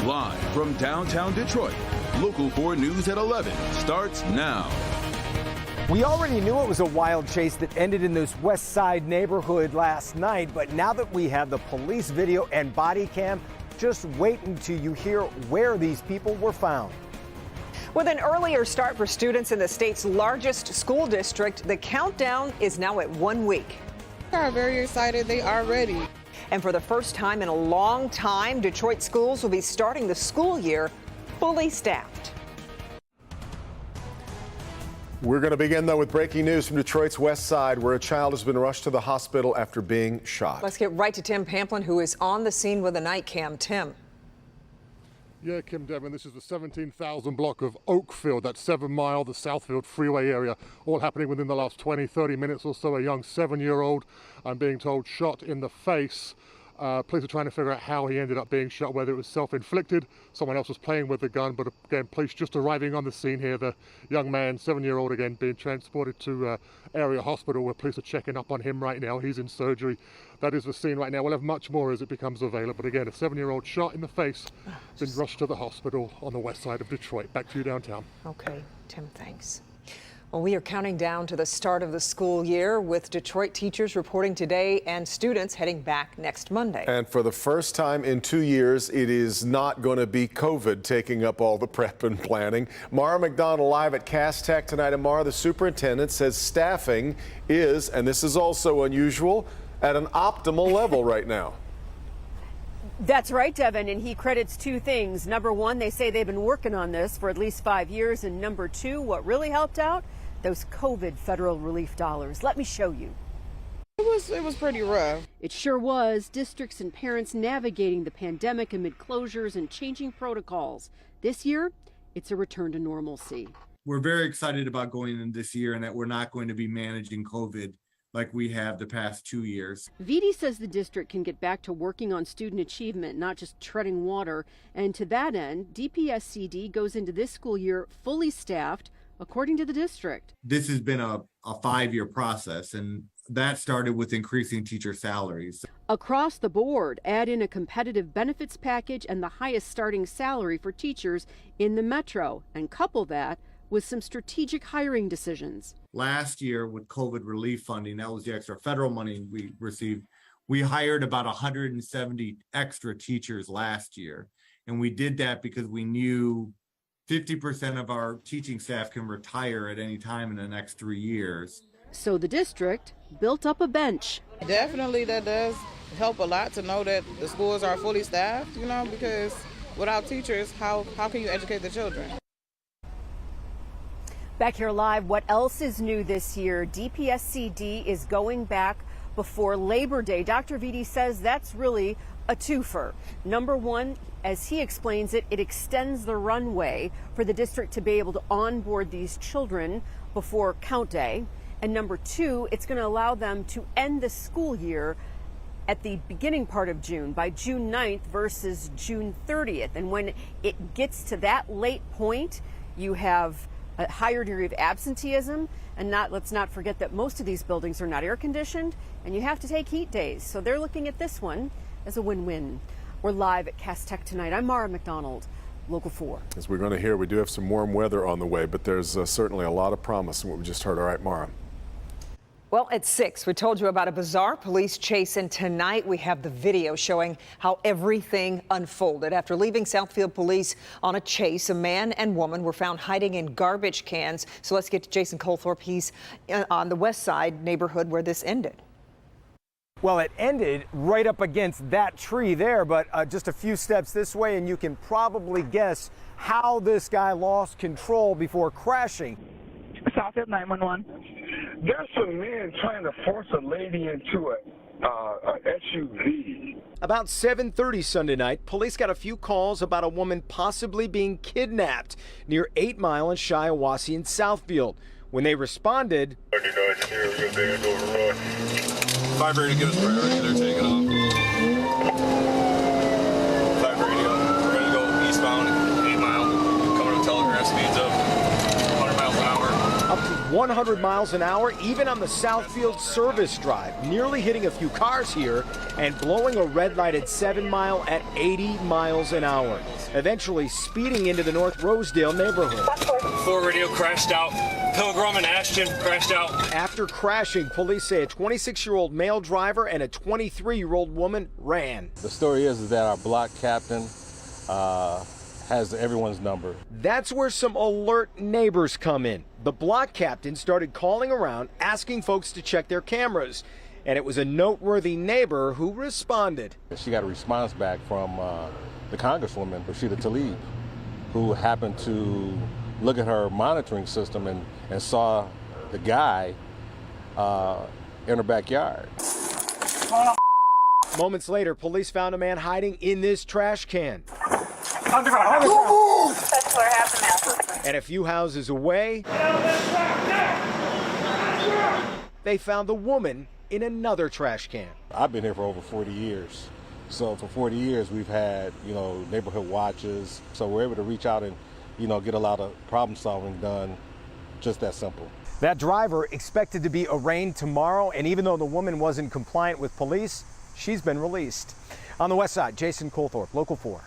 Live from downtown Detroit, Local 4 News at 11 starts now. We already knew it was a wild chase that ended in this West Side neighborhood last night, but now that we have the police video and body cam, just wait until you hear where these people were found. With an earlier start for students in the state's largest school district, the countdown is now at 1 week. They are very excited. They are ready. And for the first time in a long time, Detroit schools will be starting the school year fully staffed. We're going to begin, though, with breaking news from Detroit's West Side, where a child has been rushed to the hospital after being shot. Let's get right to Tim Pamplin, who is on the scene with a night cam. Tim. Yeah, Kim Devon, this is the 17,000 block of Oakfield, that 7 Mile, the Southfield Freeway area, all happening within the last 20-30 minutes or so. A young 7-year-old, I'm being told, shot in the face. Police are trying to figure out how he ended up being shot, whether it was self-inflicted, someone else was playing with the gun, but again, police just arriving on the scene here. The young man, 7-year-old, again, being transported to area hospital, where police are checking up on him right now. He's in surgery. That is the scene right now. We'll have much more as it becomes available. But again, a 7-year-old shot in the face, been rushed to the hospital on the west side of Detroit. Back to you downtown. Okay, Tim, thanks. Well, we are counting down to the start of the school year, with Detroit teachers reporting today and students heading back next Monday. And for the first time in 2 years, it is not going to be COVID taking up all the prep and planning. Mara McDonald live at Cass Tech tonight. And Mara, the superintendent, says staffing is, and this is also unusual, at an optimal level right now. That's right, Devin, and he credits two things. Number one, they say they've been working on this for at least 5 years, and number two, what really helped out? Those COVID federal relief dollars. Let me show you. It was pretty rough. It sure was. Districts and parents navigating the pandemic amid closures and changing protocols. This year, it's a return to normalcy. We're very excited about going in this year, and that we're not going to be managing COVID like we have the past 2 years. VD says the district can get back to working on student achievement, not just treading water. And to that end, DPSCD goes into this school year fully staffed, according to the district. This has been a 5-year process, and that started with increasing teacher salaries. Across the board, add in a competitive benefits package and the highest starting salary for teachers in the metro, and couple that with some strategic hiring decisions. Last year, with COVID relief funding, that was the extra federal money we received, we hired about 170 extra teachers last year. And we did that because we knew 50% of our teaching staff can retire at any time in the next 3 years. So the district built up a bench. Definitely that does help a lot to know that the schools are fully staffed, because without teachers, how can you educate the children? Back here live, what else is new this year? DPSCD is going back before Labor Day. Dr. VD says that's really a twofer. Number one, as he explains it, it extends the runway for the district to be able to onboard these children before count day. And number two, it's going to allow them to end the school year at the beginning part of June, by June 9th versus June 30th. And when it gets to that late point, you have a higher degree of absenteeism, and let's not forget that most of these buildings are not air conditioned, and you have to take heat days. So they're looking at this one as a win-win. We're live at Cass Tech tonight. I'm Mara McDonald, Local 4. As we're going to hear, we do have some warm weather on the way, but there's certainly a lot of promise in what we just heard. All right, Mara. Well, at 6, we told you about a bizarre police chase, and tonight we have the video showing how everything unfolded. After leaving Southfield police on a chase, a man and woman were found hiding in garbage cans. So let's get to Jason Colthorpe. He's on the West Side neighborhood where this ended. Well, it ended right up against that tree there, but just a few steps this way, and you can probably guess how this guy lost control before crashing. Southfield 911. There's some men trying to force a lady into a SUV. About 7:30 Sunday night, police got a few calls about a woman possibly being kidnapped near 8 Mile and Shiawassee in Southfield. When they responded, 5 radio, give us priority, they're taking off. 5 radio, we're going to go eastbound, 8 Mile, coming to telegraph speeds of 100 miles an hour. Up to 100 miles an hour, even on the Southfield service drive, nearly hitting a few cars here and blowing a red light at 7 Mile at 80 miles an hour, eventually speeding into the North Rosedale neighborhood. 4 radio crashed out. Pilgrim and Ashton crashed out. After crashing, police say a 26-year-old male driver and a 23-year-old woman ran. The story is that our block captain has everyone's number. That's where some alert neighbors come in. The block captain started calling around, asking folks to check their cameras. And it was a noteworthy neighbor who responded. She got a response back from the Congresswoman, Rashida Tlaib, who happened to look at her monitoring system and saw the guy in her backyard. Moments later, police found a man hiding in this trash can. That's where happened. And a few houses away, they found the woman in another trash can. I've been here for over 40 years. So for 40 years, we've had, neighborhood watches. So we're able to reach out and, get a lot of problem solving done. Just that simple. That driver expected to be arraigned tomorrow. And even though the woman wasn't compliant with police, she's been released. On the west side, Jason Colthorpe, Local 4.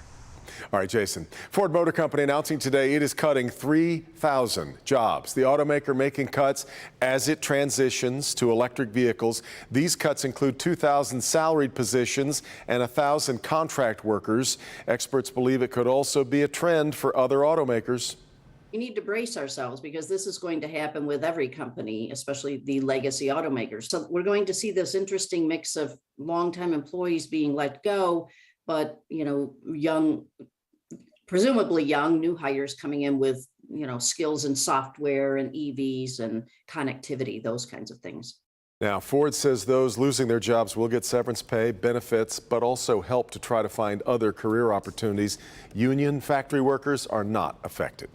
All right, Jason. Ford Motor Company announcing today it is cutting 3,000 jobs. The automaker making cuts as it transitions to electric vehicles. These cuts include 2,000 salaried positions and 1,000 contract workers. Experts believe it could also be a trend for other automakers. We need to brace ourselves because this is going to happen with every company, especially the legacy automakers. So we're going to see this interesting mix of longtime employees being let go, but, presumably young new hires coming in with, skills in software and EVs and connectivity, those kinds of things. Now, Ford says those losing their jobs will get severance pay, benefits, but also help to try to find other career opportunities. Union factory workers are not affected.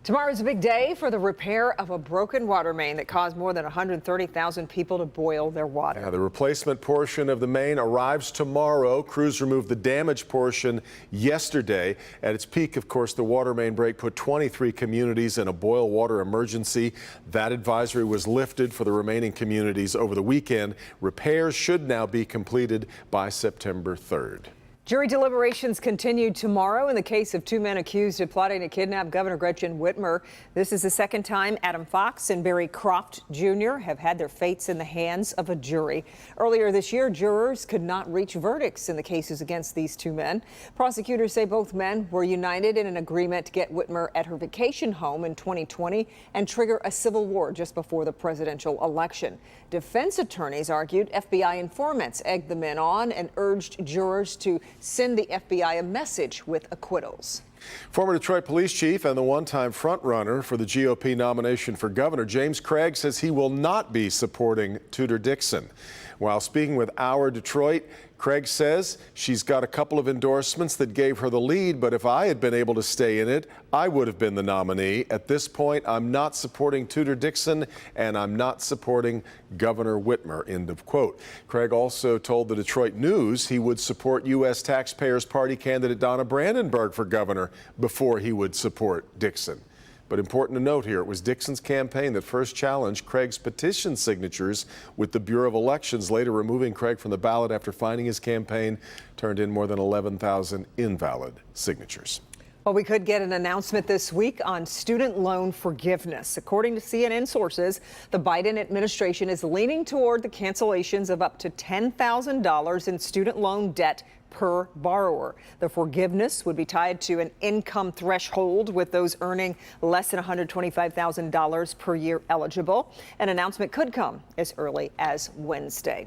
Tomorrow's a big day for the repair of a broken water main that caused more than 130,000 people to boil their water. Yeah, the replacement portion of the main arrives tomorrow. Crews removed the damaged portion yesterday. At its peak, of course, the water main break put 23 communities in a boil water emergency. That advisory was lifted for the remaining communities over the weekend. Repairs should now be completed by September 3rd. Jury deliberations continue tomorrow in the case of 2 men accused of plotting to kidnap Governor Gretchen Whitmer. This is the second time Adam Fox and Barry Croft Jr. have had their fates in the hands of a jury. Earlier this year, jurors could not reach verdicts in the cases against these 2 men. Prosecutors say both men were united in an agreement to get Whitmer at her vacation home in 2020 and trigger a civil war just before the presidential election. Defense attorneys argued FBI informants egged the men on and urged jurors to send the FBI a message with acquittals. Former Detroit police chief and the one-time frontrunner for the GOP nomination for governor, James Craig, says he will not be supporting Tudor Dixon. While speaking with Our Detroit, Craig says she's got a couple of endorsements that gave her the lead, but if I had been able to stay in it, I would have been the nominee. At this point, I'm not supporting Tudor Dixon, and I'm not supporting Governor Whitmer, end of quote. Craig also told the Detroit News he would support U.S. Taxpayers Party candidate Donna Brandenburg for governor before he would support Dixon. But important to note here, it was Dixon's campaign that first challenged Craig's petition signatures, with the Bureau of Elections later removing Craig from the ballot after finding his campaign turned in more than 11,000 invalid signatures. Well, we could get an announcement this week on student loan forgiveness. According to CNN sources, the Biden administration is leaning toward the cancellations of up to $10,000 in student loan debt per borrower. The forgiveness would be tied to an income threshold, with those earning less than $125,000 per year eligible. An announcement could come as early as Wednesday.